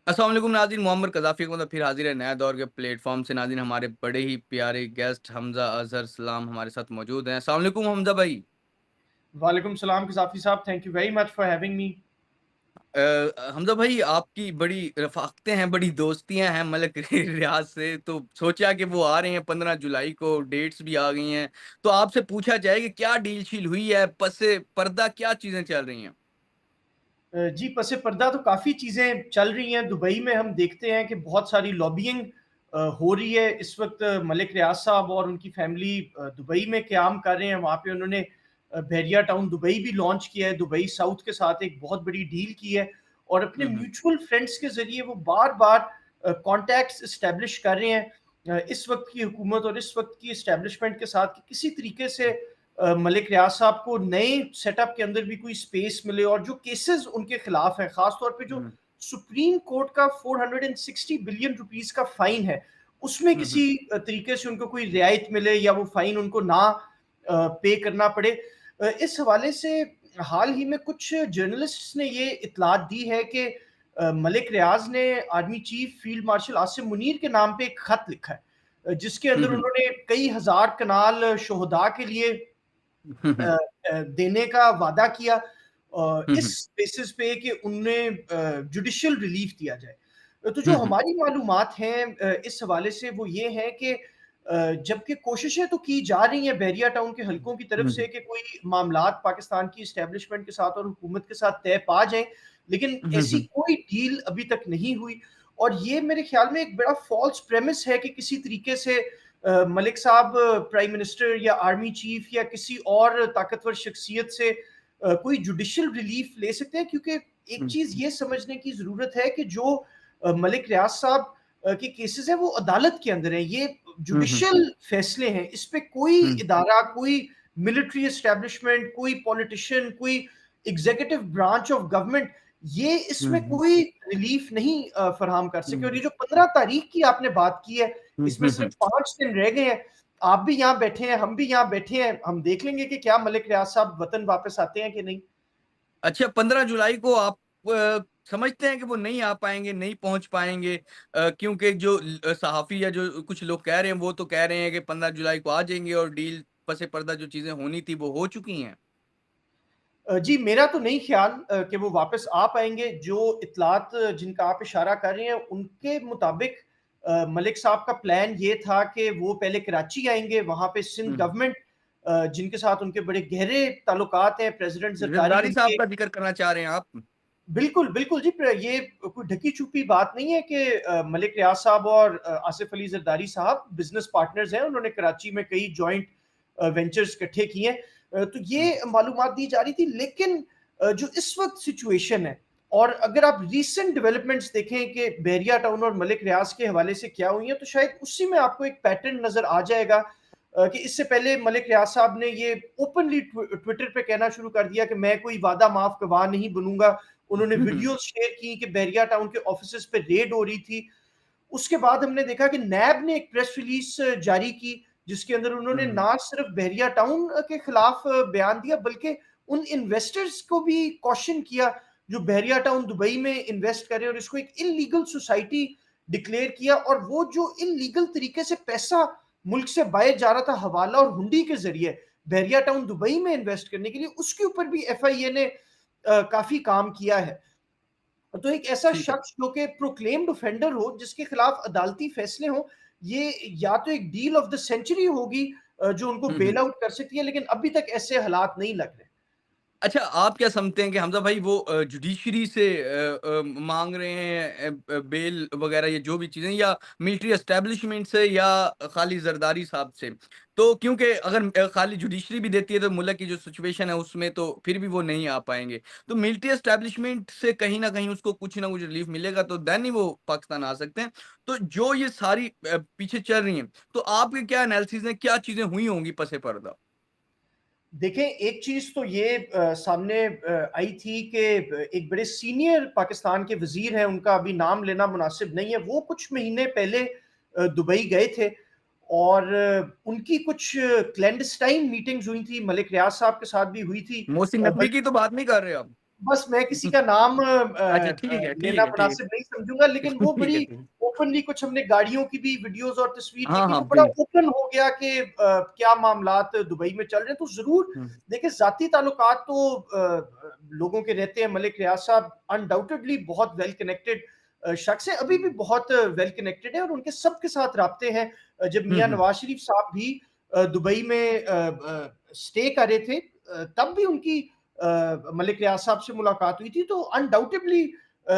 अस्सलाम वालेकुम नाज़रीन, मोहम्मद कज़ाफ़ी का मतलब फिर हाज़िर है नए दौर के प्लेटफ़ॉर्म से नाज़रीन। हमारे बड़े ही प्यारे गेस्ट हमज़ा अज़हर सलाम हमारे साथ मौजूद हैं। अस्सलाम वालेकुम हमज़ा भाई। वालेकुम सलाम क़ज़ाफ़ी साहब, thank you very much for having me. Hamza भाई आपकी बड़ी रफ़ाक़तें हैं, बड़ी दोस्तियाँ हैं मलिक रियाज़ से, तो सोचा कि वो आ रहे हैं 15 जुलाई को, डेट्स भी आ गई हैं। तो आपसे पूछा जाए कि क्या डील-शील हुई है, पस पर्दा क्या चीज़ें चल रही हैं? जी, पस पर्दा तो काफ़ी चीज़ें चल रही हैं। दुबई में हम देखते हैं कि बहुत सारी लॉबिंग हो रही है। इस वक़्त मलिक रियाज़ साहब और उनकी फ़ैमिली दुबई में क़याम कर रहे हैं। वहाँ पे उन्होंने बहरिया टाउन दुबई भी लॉन्च किया है। दुबई साउथ के साथ एक बहुत बड़ी डील की है और अपने हुँ, हुँ। म्यूचुअल फ्रेंड्स के ज़रिए वो बार-बार कॉन्टैक्ट्स एस्टेब्लिश कर रहे हैं। इस वक़्त की हुकूमत और इस वक़्त की एस्टेब्लिशमेंट के साथ कि किसी तरीके से मलिक रियाज़ साहब को नए सेटअप के अंदर भी कोई स्पेस मिले और जो केसेस उनके खिलाफ हैं, खास तौर पे जो हुँ, सुप्रीम कोर्ट का 460 बिलियन रुपीस का फाइन है, उसमें हुँ, किसी हुँ, तरीके से उनको कोई रियायत मिले या वो फाइन उनको ना पे करना पड़े। इस हवाले से हाल ही में कुछ जर्नलिस्ट्स ने ये इतलात दी है कि मलिक रियाज़ ने army chief field marshal Asim Munir के नाम पे एक खत लिखा है, जिसके हुँ, अंदर हुँ, उन्होंने कई हज़ार कनाल शोहदा के लिए हुँ, हुँ, देने का वादा किया हुँ, इस हुँ, बेसिस पे कि उन्हें जुडिशियल रिलीफ दिया जाए। तो जो हुँ, हुँ, हमारी मालूमात हैं इस हवाले से वो ये है कि जबकि कोशिशें तो की जा रही हैं बहरिया टाउन के हलकों की तरफ हुँ, से हुँ, कि कोई मामलात पाकिस्तान की एस्टेब्लिशमेंट के साथ और हुकूमत के साथ तय पा जाएँ, लेकिन हुँ, ऐसी हुँ, कोई डील अभी तक नहीं हुई और ये मेरे ख्याल में एक बड़ा फ़ॉल्स प्रेमिस है कि किसी तरीके से मलिक साहब प्राइम मिनिस्टर या आर्मी चीफ या किसी और ताकतवर शख्सियत से कोई जुडिशियल रिलीफ ले सकते हैं, क्योंकि एक हुँ, चीज़ ये समझने की ज़रूरत है कि जो मलिक रियाज़ साहब के केसेस हैं वो अदालत के अंदर हैं। ये हुँ, हुँ, जुडिशियल फैसले हैं। इस पे कोई हुँ, इदारा, कोई मिलिट्री एस्टेब्लिशमेंट, कोई पॉलिटिशियन, कोई एग्ज़ीक्यूटिव ब्रांच ऑफ गवर्नमेंट ये हुँ, इसमें हुँ, कोई रिलीफ नहीं फराहम कर सके और हुँ, ये जो 15 तारीख की आपने बात की है, हुँ, इसमें हुँ, सिर्फ हुँ। 5 दिन रह गए हैं। आप भी यहाँ बैठे हैं, हम भी यहाँ बैठे हैं। हम देख लेंगे कि क्या मलिक रियाज़ साहब वतन वापस आते हैं कि नहीं। अच्छा 15 जुलाई को आप समझते हैं कि वो नहीं आ पाएँगे, नहीं पहुँच पाएँगे क्योंकि जो सहाफ़ी या जो कुछ लोग कह रहे हैं, वो तो कह रहे हैं कि 15 जुलाई को आ जाएँगे और डील पसे पर्दा जो चीज़ें होनी थी, वो हो चुकी हैं। जी, मेरा तो नहीं ख्याल कि वो वापस आ पाएँगे। जो इत्तलात जिनका आप इशारा कर रहे हैं, उनके मुताबिक मलिक साहब का प्लान ये था कि वो पहले कराची आएँगे, वहाँ पे सिंध हुँ। गवर्नमेंट जिनके साथ उनके बड़े गहरे ताल्लुकात हैं, प्रेज़िडेंट ज़रदारी ज़रदारी साहब उनके। का ज़िक्र करना चाह रहे हैं आप? बिल्कुल, बिल्कुल जी, ये कोई ढकी-छुपी बात नहीं है कि मलिक रियाज़ साहब और आसिफ अली ज़रदारी साहब बिज़नेस पार्टनर्स हैं। उन्होंने कराची में कई जॉइंट वेंचर्स इकट्ठे किए हैं। तो हुँ, ये मालूमात दी जा रही थी, लेकिन जो इस वक़्त सिचुएशन है और अगर आप रीसेंट डेवलपमेंट्स देखें कि बहरिया टाउन और मलिक रियाज़ के हवाले से क्या हुई है, तो शायद उसी में आपको एक पैटर्न नज़र आ जाएगा कि इससे पहले मलिक रियाज़ साहब ने ये ओपनली ट्विटर पे कहना शुरू कर दिया कि मैं कोई वादा माफ़ गवाह नहीं बनूँगा। उन्होंने हुँ, हुँ, वीडियोज़ शेयर की कि बहरिया टाउन के ऑफिसेज़ पे रेड हो रही थी। उसके बाद हमने देखा कि नैब ने एक प्रेस रिलीज़ जारी की, जिसके अंदर हुँ, उन्होंने हुँ, ना सिर्फ बहरिया टाउन के खिलाफ बयान दिया, बल्कि उन इन्वेस्टर्स को भी कॉशन किया, जो बहरिया टाउन दुबई में इन्वेस्ट कर रहे हैं और इसको एक इल्लीगल सोसाइटी डिक्लेयर किया और वो जो इल्लीगल तरीके से पैसा मुल्क से बाहर जा रहा था हवाला और हुंडी के ज़रिए, बहरिया टाउन दुबई में इन्वेस्ट करने के लिए, उसके ऊपर भी एफआईए ने काफ़ी काम किया है। तो एक ऐसा ठीक है। शख्स जो कि प्रोक्लेम्ड ऑफेंडर हो, जिसके खिलाफ अदालती फैसले हों, ये या तो एक डील ऑफ द सेंचुरी होगी जो उनको हुँ, बेल हुँ। आउट कर सकती है, लेकिन अभी तक ऐसे हालात नहीं लग रहे। अच्छा, आप क्या समझते हैं कि हमज़ा भाई वो जुडिशरी से माँग रहे हैं बेल वग़ैरह ये जो भी चीज़ें या मिलिट्री एस्टेब्लिशमेंट से या खाली ज़रदारी साहब से? तो क्योंकि अगर खाली जुडिशरी भी देती है तो मुल्क की जो सिचुएशन है उसमें तो फिर भी वो नहीं आ पाएँगे। तो मिलिट्री एस्टेब्लिशमेंट से कहीं न कहीं उसको कुछ ना कुछ रिलीफ़ मिलेगा तो देन ही वो पाकिस्तान आ सकते हैं। तो जो ये सारी पीछे चल रही हैं, तो आपके क्या एनालिसिस हैं, क्या चीज़ें हुई होंगी पस पर्दा? देखें, एक चीज़ तो ये सामने आई थी कि एक बड़े सीनियर पाकिस्तान के वज़ीर हैं, उनका अभी नाम लेना मुनासिब नहीं है, वो कुछ महीने पहले दुबई गए थे और उनकी कुछ क्लैंडस्टाइन मीटिंग्स हुई थी, मलिक रियाज़ साहब के साथ भी हुई थी। मोहसिन नकवी की तो बात नहीं कर रहे आप? बस मैं किसी का नाम अच्छा ठीक है, ठीक लेना है, ठीक मुनासिब नहीं समझूँगा, लेकिन है। वो ठीक है, बड़ी ठीक है। ओपनली कुछ हमने गाड़ियों की भी वीडियोज़ और तस्वीर हाँ, देखी, हाँ, तो बड़ा बिल्कुल। ओपन हो गया कि क्या मामलात दुबई में चल रहे हैं। तो ज़रूर हुँ, देखिए, ज़ाती ताल्लुकात तो लोगों के रहते हैं। मलिक रियाज साहब अनडाउटेडली बहुत वेल कनेक्टेड शख्स हैं, अभी भी बहुत वेल कनेक्टेड है और उनके सबके साथ राब्ते हैं। जब हुँ, मियाँ हुँ। नवाज़ शरीफ साहब भी दुबई में स्टे कर रहे थे, तब भी उनकी मलिक रियाज साहब से मुलाकात हुई थी। तो अनडाउटेडली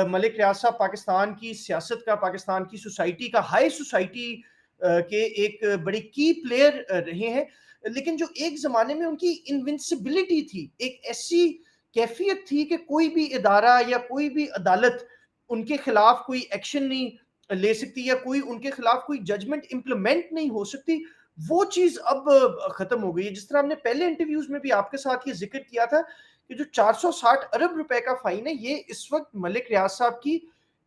मलिक रियाज साहब पाकिस्तान की सियासत का, पाकिस्तान की सोसाइटी का, हाई सोसाइटी के एक बड़े की प्लेयर रहे हैं। लेकिन जो एक ज़माने में उनकी इनविंसिबिलिटी थी, एक ऐसी कैफ़ियत थी कि कोई भी इदारा या कोई भी अदालत उनके खिलाफ कोई एक्शन नहीं ले सकती, या कोई उनके खिलाफ कोई जजमेंट इम्प्लीमेंट नहीं हो सकती। वो चीज़ अब खत्म हो गई है। जिस तरह हमने पहले इंटरव्यूज़ में भी आपके साथ ये ज़िक्र किया था कि जो 460 अरब रुपए का फाइन है, ये इस वक़्त मलिक रियाज साहब की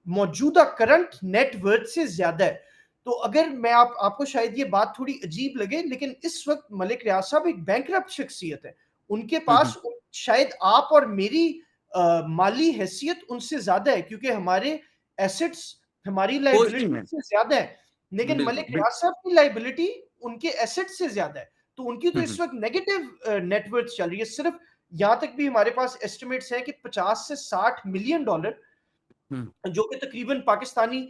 मौजूदा करंट नेट वर्थ से ज़्यादा है। तो अगर मैं आपको शायद ये बात थोड़ी अजीब लगे, लेकिन इस वक़्त मलिक रियाज साहब एक बैंकरप्ट शख्सियत है। उनके हुँ, हुँ। पास शायद आप और मेरी माली हैसियत उनसे ज़्यादा है, क्योंकि हमारे एसेट्स हमारी कोशिश लायबिलिटी में से ज़्यादा है। लेकिन बिल्कुल, मलिक रियाज साहब की लायबिलिटी उनके एसेट से ज़्यादा है। तो उनकी तो हुँ, इस हुँ, वक़्त नेगेटिव नेट वर्थ चल रही है। सिर्फ़ यहाँ तक भी हमारे पास एस्टिमेट्स हैं कि 50 से 60 मिलियन डॉलर, हुँ, जो कि तकरीबन पाकिस्तानी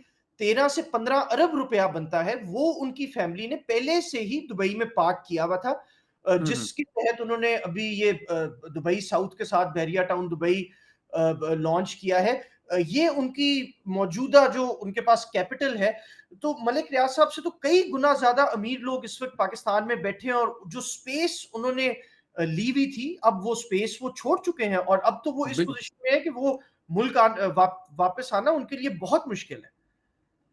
13 से 15 अरब रुपया बनता है, वो उनकी फैमिली ने पहले से ही दुबई में पार्क किया हुआ था। हुँ, हुँ, जिसके तहत उन्होंने अभी ये दुबई साउथ के साथ बहरिया टाउन दुबई लॉन्च किया है। ये उनकी मौजूदा जो उनके पास कैपिटल है। तो मलिक रियाज साहब से तो कई गुना ज्यादा अमीर लोग इस वक्त पाकिस्तान में बैठे हैं, और जो स्पेस उन्होंने ली हुई थी, अब वो स्पेस वो छोड़ चुके हैं, और अब तो वो इस बिल पोजीशन में है कि वो मुल्क वापस आना उनके लिए बहुत मुश्किल है।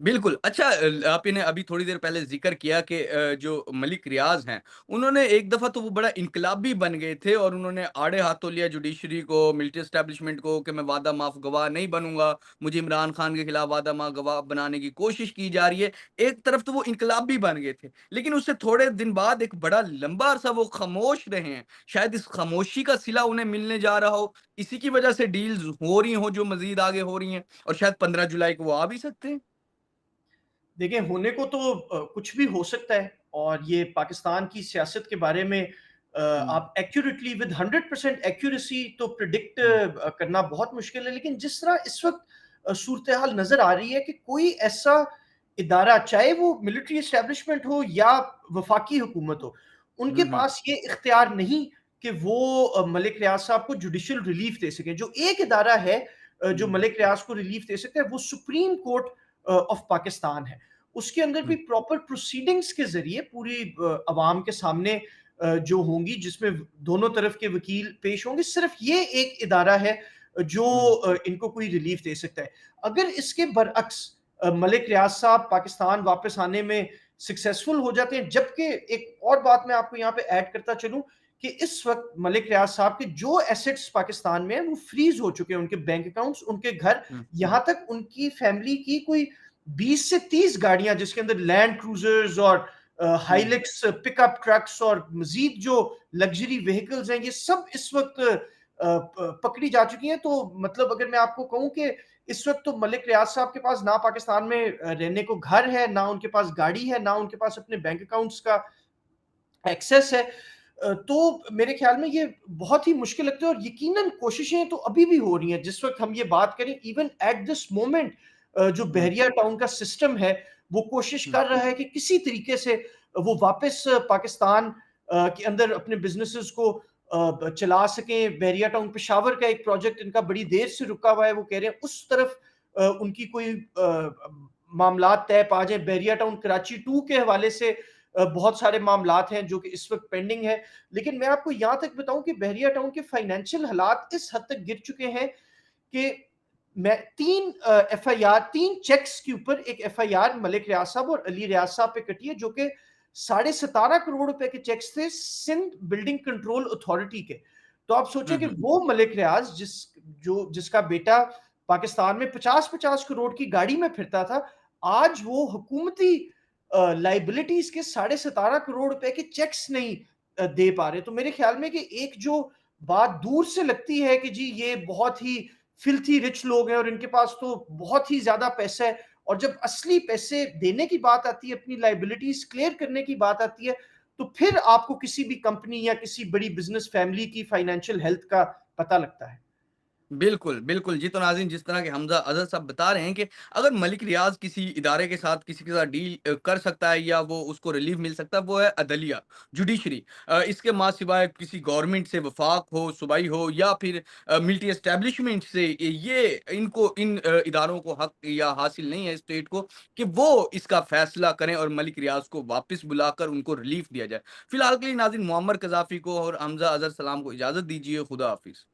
बिल्कुल। अच्छा आपने अभी थोड़ी देर पहले ज़िक्र किया कि जो मलिक रियाज़ हैं, उन्होंने एक दफ़ा तो वो बड़ा इनकलाबी बन गए थे और उन्होंने आड़े हाथों लिया जुडिशरी को, मिलिट्री एस्टेब्लिशमेंट को कि मैं वादा माफ़ गवाह नहीं बनूँगा, मुझे इमरान खान के खिलाफ वादा माफ़ गवाह बनाने की कोशिश की जा रही है। एक तरफ तो वो इनकलाबी बन गए थे, लेकिन उससे थोड़े दिन बाद एक बड़ा लंबा अरसा वो खामोश रहे हैं। शायद इस खामोशी का सिला उन्हें मिलने जा रहा हो, इसी की वजह से डील्स हो रही हों जो मज़ीद आगे हो रही हैं और शायद 15 जुलाई को वो आ भी सकते हैं। देखिए, होने को तो कुछ भी हो सकता है, और ये पाकिस्तान की सियासत के बारे में हुँ, आप एक्यूरेटली विद 100% एक्यूरेसी तो प्रिडिक्ट हुँ, करना बहुत मुश्किल है। लेकिन जिस तरह इस वक्त सूरत हाल नजर आ रही है कि कोई ऐसा इदारा, चाहे वो मिलिट्री एस्टेब्लिशमेंट हो या वफाकी हुकूमत हो, उनके हुँ, हुँ। पास ये इख्तियार नहीं कि वो मलिक रियाज साहब को जुडिशियल रिलीफ दे सके। जो एक इदारा है जो हुँ, मलिक रियाज को रिलीफ दे सकता है, वो सुप्रीम कोर्ट ऑफ पाकिस्तान है। उसके अंदर भी हुँ, प्रॉपर प्रोसीडिंग्स के ज़रिए पूरी अवाम के सामने जो होंगी, जिसमें दोनों तरफ के वकील पेश होंगे, सिर्फ ये एक इदारा है जो हुँ, इनको कोई रिलीफ दे सकता है। अगर इसके बरअक्स मलिक रियाज साहब पाकिस्तान वापस आने में सक्सेसफुल हो जाते हैं, जबकि एक और बात मैं आपको यहाँ पे ऐड करता चलूँ कि इस वक्त मलिक रियाज साहब के जो एसेट्स पाकिस्तान में हैं, वो फ्रीज हो चुके हैं, उनके बैंक अकाउंट्स, उनके घर, हुँ, यहाँ तक उनकी फैमिली की कोई 20 से 30 गाड़ियां, जिसके अंदर लैंड क्रूजर्स और हुँ। हाइलेक्स पिकअप ट्रक्स और मजीद जो लग्जरी व्हीकल्स हैं, ये सब इस वक्त पकड़ी जा चुकी हैं। तो मतलब अगर मैं आपको कहूं कि इस वक्त तो मलिक रियाज साहब के पास ना पाकिस्तान में रहने को घर है, ना उनके पास गाड़ी है, ना उनके पास अपने बैंक अकाउंट्स का एक्सेस है। तो मेरे ख्याल में ये बहुत ही मुश्किल लगता है, और यकीनन कोशिशें तो अभी भी हो रही हैं। जिस वक्त हम ये बात करें, इवन एट दिस मोमेंट जो हुँ, बहरिया टाउन का सिस्टम है, वो कोशिश हुँ, कर रहा है कि किसी तरीके से वो वापस पाकिस्तान के अंदर अपने बिजनेसेस को चला सकें। बहरिया टाउन पेशावर का एक प्रोजेक्ट इनका बड़ी देर से रुका हुआ है, वो कह रहे हैं उस तरफ उनकी कोई मामलात तय पा जाए। बहरिया टाउन कराची 2 के हवाले से बहुत सारे मामलात हैं जो कि इस वक्त पेंडिंग है। लेकिन मैं आपको यहाँ तक बताऊं कि बहरिया टाउन के फाइनेंशियल हालात इस हद तक गिर चुके हैं कि मैं 3 एफआईआर, 3 चेक्स के ऊपर एक एफआईआर मलिक रियाज साहब और अली रियाज साहब पे कटी है, जो कि 17.5 करोड़ रुपए के चेक्स थे सिंध बिल्डिंग कंट्रोल अथॉरिटी के। तो आप सोचें हुँ, कि हुँ, वो मलिक रियाज जिसका बेटा पाकिस्तान में 50-50 करोड़ की गाड़ी में फिरता था, आज वो हुकूमती लाइबिलिटीज के 17.5 करोड़ रुपए के चेक्स नहीं दे पा रहे। तो मेरे ख्याल में कि एक जो बात दूर से लगती है कि जी ये बहुत ही फिल्थी रिच लोग हैं और इनके पास तो बहुत ही ज़्यादा पैसा है, और जब असली पैसे देने की बात आती है, अपनी लायबिलिटीज़ क्लियर करने की बात आती है, तो फिर आपको किसी भी कंपनी या किसी बड़ी बिज़नेस फैमिली की फाइनेंशियल हेल्थ का पता लगता है। बिल्कुल, बिल्कुल। जी, तो नाज़रीन जिस तरह के हमज़ा अज़हर साहब बता रहे हैं कि अगर मलिक रियाज़ किसी इदारे के साथ, किसी के साथ डील कर सकता है या वो उसको रिलीफ़ मिल सकता है, वो है अदलिया, जुडिशरी। इसके माँ सिवाय किसी गवर्नमेंट से वफ़ाक हो, सूबाई हो या फिर मिलिट्री एस्टेब्लिशमेंट से ये इनको इन इदारों को हक या हासिल नहीं है स्टेट को कि वो इसका फ़ैसला करें और मलिक रियाज़ को वापस बुलाकर उनको रिलीफ़ दिया जाए। फ़िलहाल के लिए नाज़रीन मुअम्मर कज़ाफ़ी को और हमज़ा अज़हर सलाम को इजाज़त दीजिए। खुदा हाफ़िज़।